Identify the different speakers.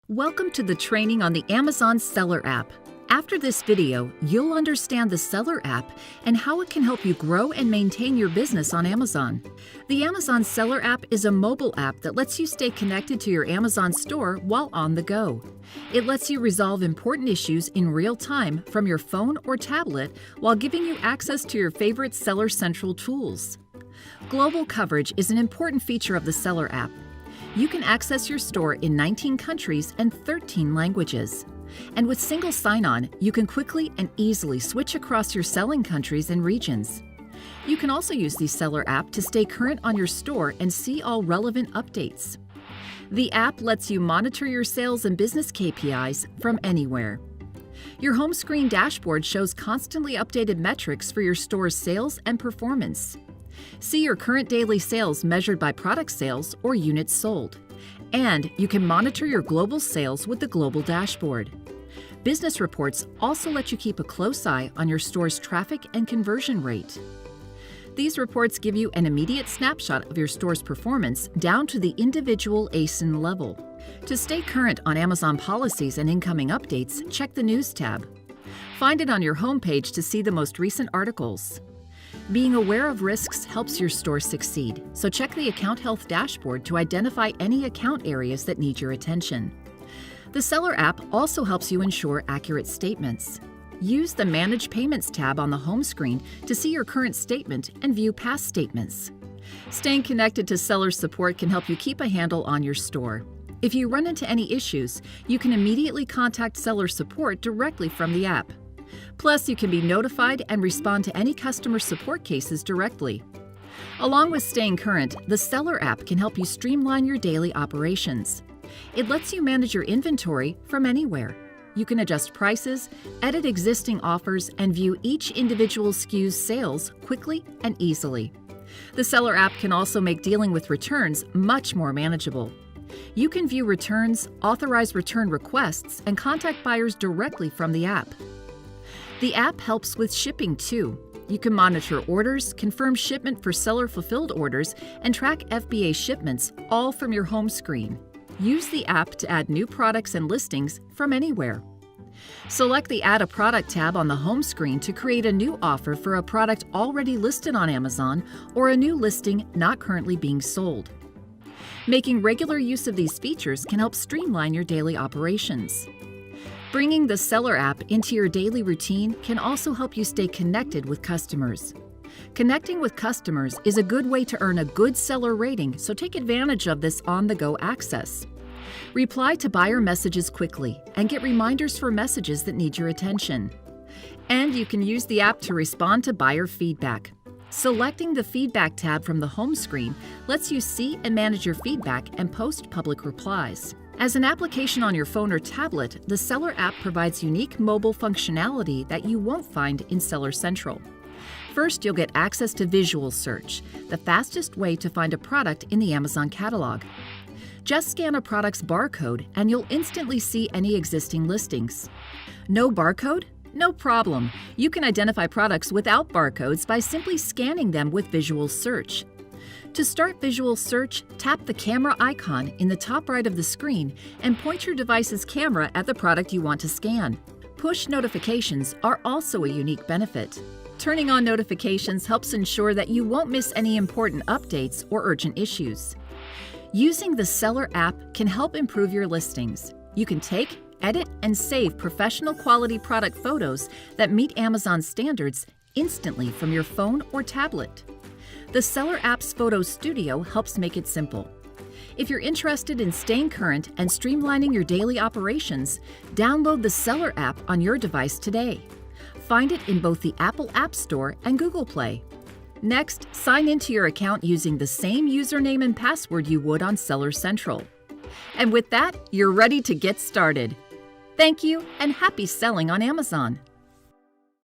Speaker 1: Welcome to the training on the Amazon Seller app. After this video, you'll understand the Seller app and how it can help you grow and maintain your business on Amazon. The Amazon Seller app is a mobile app that lets you stay connected to your Amazon store while on the go. It lets you resolve important issues in real time from your phone or tablet while giving you access to your favorite Seller Central tools. Global coverage is an important feature of the Seller app. You can access your store in 19 countries and 13 languages. And with single sign-on, you can quickly and easily switch across your selling countries and regions. You can also use the Seller app to stay current on your store and see all relevant updates. The app lets you monitor your sales and business KPIs from anywhere. Your home screen dashboard shows constantly updated metrics for your store's sales and performance. See your current daily sales measured by product sales or units sold. And you can monitor your global sales with the global dashboard. Business reports also let you keep a close eye on your store's traffic and conversion rate. These reports give you an immediate snapshot of your store's performance down to the individual ASIN level. To stay current on Amazon policies and incoming updates, check the News tab. Find it on your homepage to see the most recent articles. Being aware of risks helps your store succeed, so check the Account Health dashboard to identify any account areas that need your attention. The Seller app also helps you ensure accurate statements. Use the Manage Payments tab on the home screen to see your current statement and view past statements. Staying connected to seller support can help you keep a handle on your store. If you run into any issues, you can immediately contact seller support directly from the app. Plus, you can be notified and respond to any customer support cases directly. Along with staying current, the Seller app can help you streamline your daily operations. It lets you manage your inventory from anywhere. You can adjust prices, edit existing offers, and view each individual SKU's sales quickly and easily. The Seller app can also make dealing with returns much more manageable. You can view returns, authorize return requests, and contact buyers directly from the app. The app helps with shipping too. You can monitor orders, confirm shipment for seller-fulfilled orders, and track FBA shipments all from your home screen. Use the app to add new products and listings from anywhere. Select the Add a Product tab on the home screen to create a new offer for a product already listed on Amazon or a new listing not currently being sold. Making regular use of these features can help streamline your daily operations. Bringing the Seller app into your daily routine can also help you stay connected with customers. Connecting with customers is a good way to earn a good seller rating, so take advantage of this on-the-go access. Reply to buyer messages quickly and get reminders for messages that need your attention. And you can use the app to respond to buyer feedback. Selecting the Feedback tab from the home screen lets you see and manage your feedback and post public replies. As an application on your phone or tablet, the Seller app provides unique mobile functionality that you won't find in Seller Central. First, you'll get access to visual search, the fastest way to find a product in the Amazon catalog. Just scan a product's barcode and you'll instantly see any existing listings. No barcode? No problem. You can identify products without barcodes by simply scanning them with visual search. To start visual search, tap the camera icon in the top right of the screen and point your device's camera at the product you want to scan. Push notifications are also a unique benefit. Turning on notifications helps ensure that you won't miss any important updates or urgent issues. Using the Seller app can help improve your listings. You can take, edit, and save professional quality product photos that meet Amazon standards instantly from your phone or tablet. The Seller app's Photo Studio helps make it simple. If you're interested in staying current and streamlining your daily operations, download the Seller app on your device today. Find it in both the Apple App Store and Google Play. Next, sign into your account using the same username and password you would on Seller Central. And with that, you're ready to get started. Thank you and happy selling on Amazon!